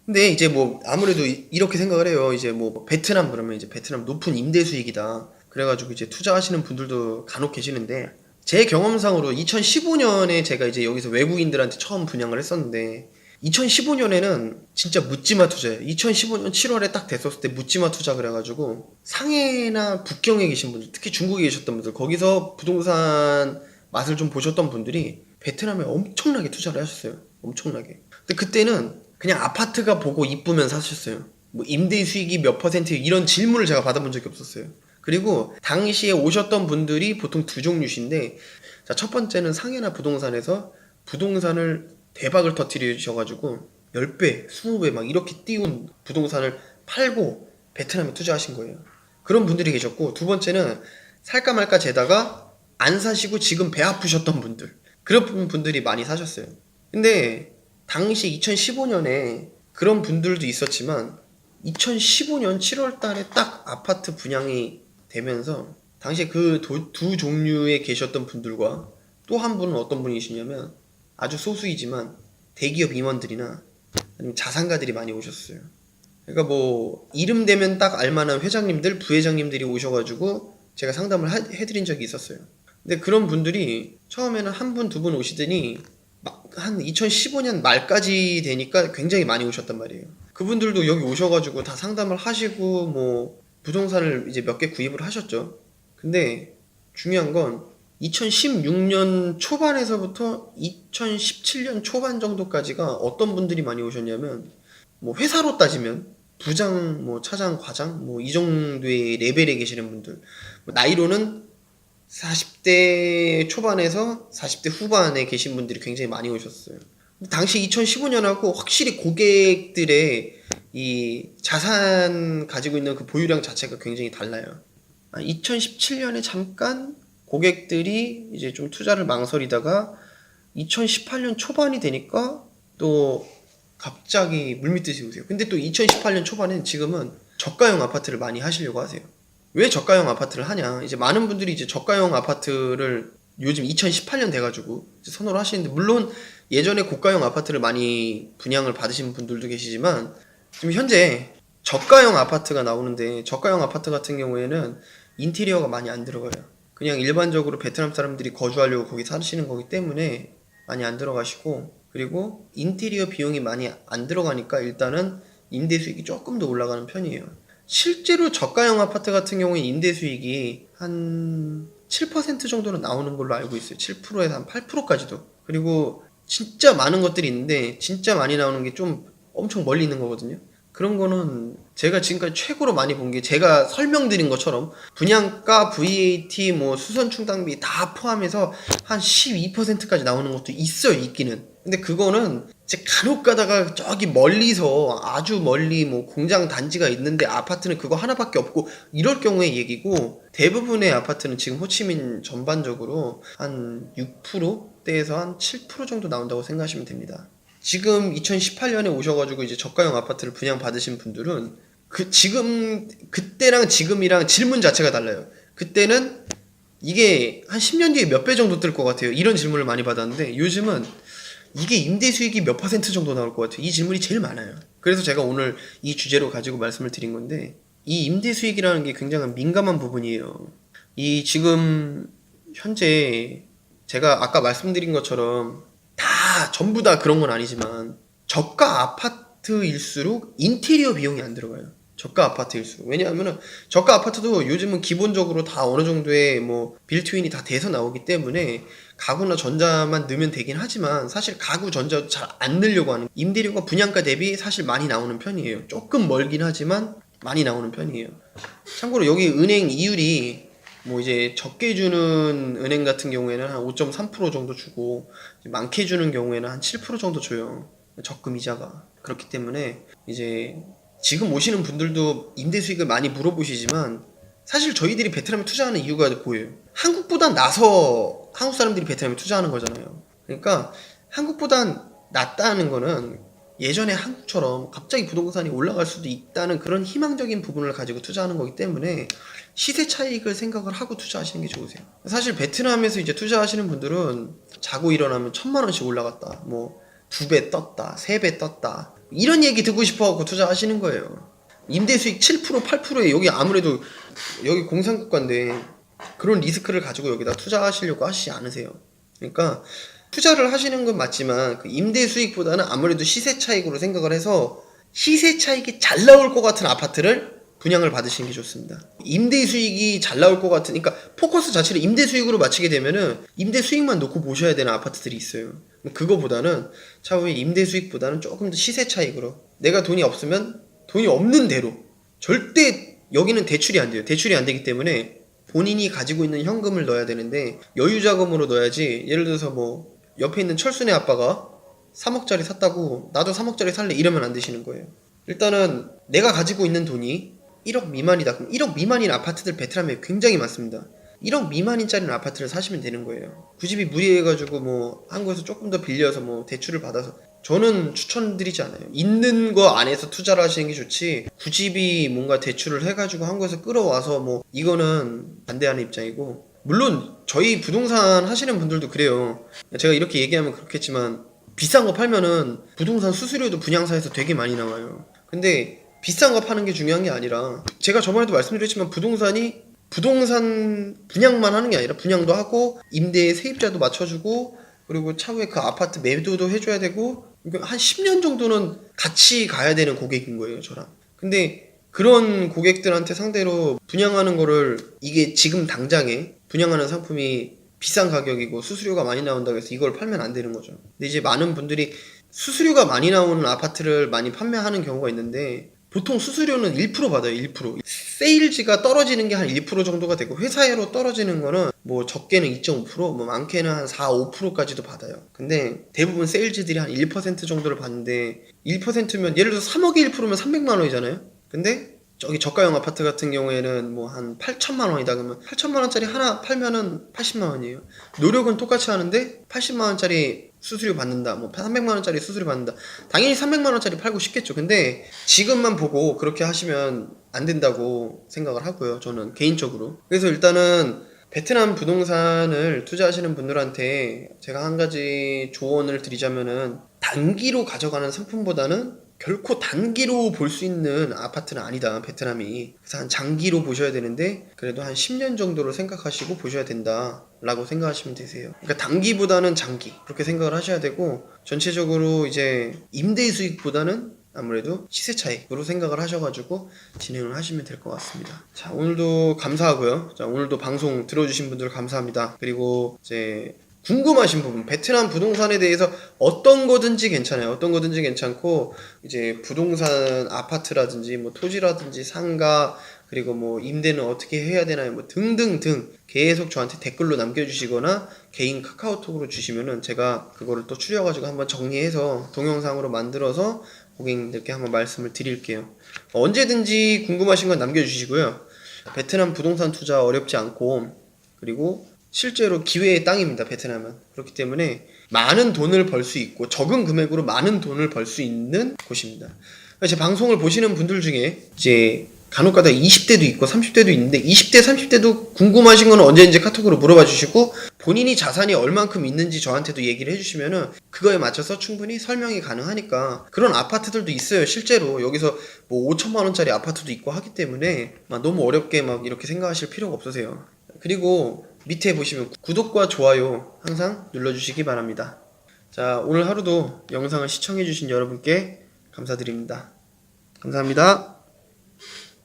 근데 이제 뭐 아무래도 이렇게 생각을 해요. 이제 뭐 베트남 그러면 이제 베트남 높은 임대 수익이다. 그래가지고 이제 투자하시는 분들도 간혹 계시는데 제 경험상으로 2015년에 제가 이제 여기서 외국인들한테 처음 분양을 했었는데 2015년에는 진짜 묻지마 투자예요. 2015년 7월에 딱 됐었을 때 묻지마 투자 그래가지고 상해나 북경에 계신 분들, 특히 중국에 계셨던 분들, 거기서 부동산 맛을 좀 보셨던 분들이 베트남에 엄청나게 투자를 하셨어요. 엄청나게. 근데 그때는 그냥 아파트가 보고 이쁘면 사셨어요. 뭐 임대 수익이 몇 퍼센트 이런 질문을 제가 받아본 적이 없었어요. 그리고 당시에 오셨던 분들이 보통 두 종류신데, 자, 첫 번째는 상해나 부동산에서 부동산을 대박을 터뜨리셔가지고 10배, 20배 막 이렇게 띄운 부동산을 팔고 베트남에 투자하신 거예요. 그런 분들이 계셨고, 두 번째는 살까 말까 재다가 안 사시고 지금 배 아프셨던 분들, 그런 분들이 많이 사셨어요. 근데 당시 2015년에 그런 분들도 있었지만 2015년 7월 달에 딱 아파트 분양이 되면서 당시에 그 두 종류에 계셨던 분들과 또 한 분은 어떤 분이시냐면 아주 소수이지만 대기업 임원들이나 아니면 자산가들이 많이 오셨어요. 그러니까 뭐 이름 대면 딱 알만한 회장님들, 부회장님들이 오셔가지고 제가 상담을 해드린 적이 있었어요. 근데 그런 분들이 처음에는 한 분, 두 분 오시더니 한 2015년 말까지 되니까 굉장히 많이 오셨단 말이에요. 그분들도 여기 오셔가지고 다 상담을 하시고 뭐 부동산을 이제 몇 개 구입을 하셨죠. 근데 중요한 건 2016년 초반에서부터 2017년 초반 정도까지가 어떤 분들이 많이 오셨냐면 뭐 회사로 따지면 부장, 뭐 차장, 과장 뭐 이 정도의 레벨에 계시는 분들, 뭐 나이로는 40대 초반에서 40대 후반에 계신 분들이 굉장히 많이 오셨어요. 당시 2015년하고 확실히 고객들의 이 자산 가지고 있는 그 보유량 자체가 굉장히 달라요. 2017년에 잠깐 고객들이 이제 좀 투자를 망설이다가 2018년 초반이 되니까 또 갑자기 물밀듯이 오세요. 근데 또 2018년 초반엔 지금은 저가형 아파트를 많이 하시려고 하세요. 왜 저가형 아파트를 하냐? 이제 많은 분들이 이제 저가형 아파트를 요즘 2018년 돼가지고 선호를 하시는데, 물론 예전에 고가형 아파트를 많이 분양을 받으신 분들도 계시지만 지금 현재 저가형 아파트가 나오는데, 저가형 아파트 같은 경우에는 인테리어가 많이 안 들어가요. 그냥 일반적으로 베트남 사람들이 거주하려고 거기 사시는 거기 때문에 많이 안 들어가시고, 그리고 인테리어 비용이 많이 안 들어가니까 일단은 임대 수익이 조금 더 올라가는 편이에요. 실제로 저가형 아파트 같은 경우에 임대 수익이 한 7% 정도는 나오는 걸로 알고 있어요. 7%에서 한 8%까지도. 그리고 진짜 많은 것들이 있는데 진짜 많이 나오는 게 좀 엄청 멀리 있는 거거든요. 그런 거는 제가 지금까지 최고로 많이 본 게, 제가 설명드린 것처럼 분양가, VAT, 뭐 수선 충당비 다 포함해서 한 12%까지 나오는 것도 있어요, 있기는. 근데 그거는 제 간혹 가다가 저기 멀리서, 아주 멀리 뭐 공장 단지가 있는데 아파트는 그거 하나밖에 없고 이럴 경우의 얘기고, 대부분의 아파트는 지금 호치민 전반적으로 한 6%대에서 한 7% 정도 나온다고 생각하시면 됩니다. 지금 2018년에 오셔가지고 이제 저가형 아파트를 분양받으신 분들은 그때랑 지금이랑 질문 자체가 달라요. 그때는 이게 한 10년 뒤에 몇 배 정도 뜰 것 같아요, 이런 질문을 많이 받았는데, 요즘은 이게 임대 수익이 몇 퍼센트 정도 나올 것 같아요, 이 질문이 제일 많아요. 그래서 제가 오늘 이 주제로 가지고 말씀을 드린 건데, 이 임대 수익이라는 게 굉장히 민감한 부분이에요. 이 지금 현재 제가 아까 말씀드린 것처럼 다 전부 다 그런 건 아니지만 저가 아파트일수록 인테리어 비용이 안 들어가요. 저가 아파트일수록. 왜냐하면은 저가 아파트도 요즘은 기본적으로 다 어느 정도의 뭐 빌트인이 다 돼서 나오기 때문에 가구나 전자만 넣으면 되긴 하지만, 사실 가구 전자도 잘 안 넣으려고 하는, 임대료가 분양가 대비 사실 많이 나오는 편이에요. 조금 멀긴 하지만 많이 나오는 편이에요. 참고로 여기 은행 이율이 뭐 이제 적게 주는 은행 같은 경우에는 한 5.3% 정도 주고, 많게 주는 경우에는 한 7% 정도 줘요, 적금 이자가. 그렇기 때문에 이제 지금 오시는 분들도 임대 수익을 많이 물어보시지만, 사실 저희들이 베트남에 투자하는 이유가 보여요. 한국보단 나서 한국 사람들이 베트남에 투자하는 거잖아요. 그러니까 한국보단 낫다는 거는 예전에 한국처럼 갑자기 부동산이 올라갈 수도 있다는 그런 희망적인 부분을 가지고 투자하는 거기 때문에 시세 차익을 생각을 하고 투자하시는 게 좋으세요. 사실 베트남에서 이제 투자하시는 분들은 자고 일어나면 1,000만 원씩 올라갔다, 뭐 2배 떴다, 3배 떴다, 이런 얘기 듣고 싶어갖고 투자하시는 거예요. 임대 수익 7%, 8%에 여기 아무래도 여기 공산국가인데 그런 리스크를 가지고 여기다 투자하시려고 하시지 않으세요. 그러니까 투자를 하시는 건 맞지만 그 임대 수익보다는 아무래도 시세 차익으로 생각을 해서 시세 차익이 잘 나올 것 같은 아파트를 분양을 받으시는 게 좋습니다. 임대 수익이 잘 나올 것 같은, 그러니까 포커스 자체를 임대 수익으로 맞추게 되면은 임대 수익만 놓고 보셔야 되는 아파트들이 있어요. 그거보다는 차후에 임대 수익보다는 조금 더 시세 차익으로, 내가 돈이 없으면 돈이 없는 대로, 절대 여기는 대출이 안 돼요. 대출이 안 되기 때문에 본인이 가지고 있는 현금을 넣어야 되는데 여유 자금으로 넣어야지. 예를 들어서 뭐 옆에 있는 철순의 아빠가 3억짜리 샀다고 나도 3억짜리 살래 이러면 안 되시는 거예요. 일단은 내가 가지고 있는 돈이 1억 미만이다. 그럼 1억 미만인 아파트들 베트남에 굉장히 많습니다. 1억 미만인짜리 아파트를 사시면 되는 거예요. 굳이 무리해가지고 뭐 한국에서 조금 더 빌려서 뭐 대출을 받아서, 저는 추천드리지 않아요. 있는 거 안에서 투자를 하시는 게 좋지, 굳이 뭔가 대출을 해가지고 한국에서 끌어와서 뭐, 이거는 반대하는 입장이고. 물론 저희 부동산 하시는 분들도 그래요. 제가 이렇게 얘기하면 그렇겠지만 비싼 거 팔면은 부동산 수수료도 분양사에서 되게 많이 나와요. 근데 비싼 거 파는 게 중요한 게 아니라, 제가 저번에도 말씀드렸지만 부동산 분양만 하는 게 아니라 분양도 하고 임대 세입자도 맞춰주고 그리고 차후에 그 아파트 매도도 해줘야 되고, 한 10년 정도는 같이 가야 되는 고객인 거예요, 저랑. 근데 그런 고객들한테 상대로 분양하는 거를, 이게 지금 당장에 분양하는 상품이 비싼 가격이고 수수료가 많이 나온다고 해서 이걸 팔면 안 되는 거죠. 근데 이제 많은 분들이 수수료가 많이 나오는 아파트를 많이 판매하는 경우가 있는데, 보통 수수료는 1% 받아요. 1%. 세일즈가 떨어지는 게 한 1% 정도가 되고, 회사로 떨어지는 거는 뭐 적게는 2.5%, 뭐 많게는 한 4, 5%까지도 받아요. 근데 대부분 세일즈들이 한 1% 정도를 받는데, 1%면 예를 들어서 3억에 1%면 300만 원이잖아요. 근데 저기 저가형 아파트 같은 경우에는 뭐 한 8천만 원이다 그러면 8천만 원짜리 하나 팔면은 80만 원이에요. 노력은 똑같이 하는데 80만 원짜리 수수료 받는다, 뭐 300만 원짜리 수수료 받는다. 당연히 300만 원짜리 팔고 싶겠죠. 근데 지금만 보고 그렇게 하시면 안 된다고 생각을 하고요, 저는 개인적으로. 그래서 일단은 베트남 부동산을 투자하시는 분들한테 제가 한 가지 조언을 드리자면은, 단기로 가져가는 상품보다는 결코 단기로 볼 수 있는 아파트는 아니다, 베트남이. 그래서 한 장기로 보셔야 되는데 그래도 한 10년 정도로 생각하시고 보셔야 된다 라고 생각하시면 되세요. 그러니까 단기보다는 장기, 그렇게 생각을 하셔야 되고, 전체적으로 이제 임대 수익보다는 아무래도 시세 차익으로 생각을 하셔가지고 진행을 하시면 될 것 같습니다. 자, 오늘도 감사하고요. 자, 오늘도 방송 들어주신 분들 감사합니다. 그리고 이제 궁금하신 부분, 베트남 부동산에 대해서 어떤 거든지 괜찮아요. 어떤 거든지 괜찮고, 이제 부동산 아파트라든지 뭐 토지라든지 상가, 그리고 뭐 임대는 어떻게 해야 되나요, 뭐 등등등 계속 저한테 댓글로 남겨주시거나 개인 카카오톡으로 주시면은 제가 그거를 또 추려가지고 한번 정리해서 동영상으로 만들어서 고객님들께 한번 말씀을 드릴게요. 언제든지 궁금하신 건 남겨주시고요. 베트남 부동산 투자 어렵지 않고, 그리고 실제로 기회의 땅입니다, 베트남은. 그렇기 때문에 많은 돈을 벌 수 있고 적은 금액으로 많은 돈을 벌 수 있는 곳입니다. 제 방송을 보시는 분들 중에 이제 간혹가다 20대도 있고 30대도 있는데, 20대 30대도 궁금하신 거는 언제든지 카톡으로 물어봐 주시고, 본인이 자산이 얼만큼 있는지 저한테도 얘기를 해주시면은 그거에 맞춰서 충분히 설명이 가능하니까. 그런 아파트들도 있어요, 실제로. 여기서 뭐 5천만 원짜리 아파트도 있고 하기 때문에 막 너무 어렵게 막 이렇게 생각하실 필요가 없으세요. 그리고 밑에 보시면 구독과 좋아요 항상 눌러주시기 바랍니다. 자, 오늘 하루도 영상을 시청해주신 여러분께 감사드립니다. 감사합니다.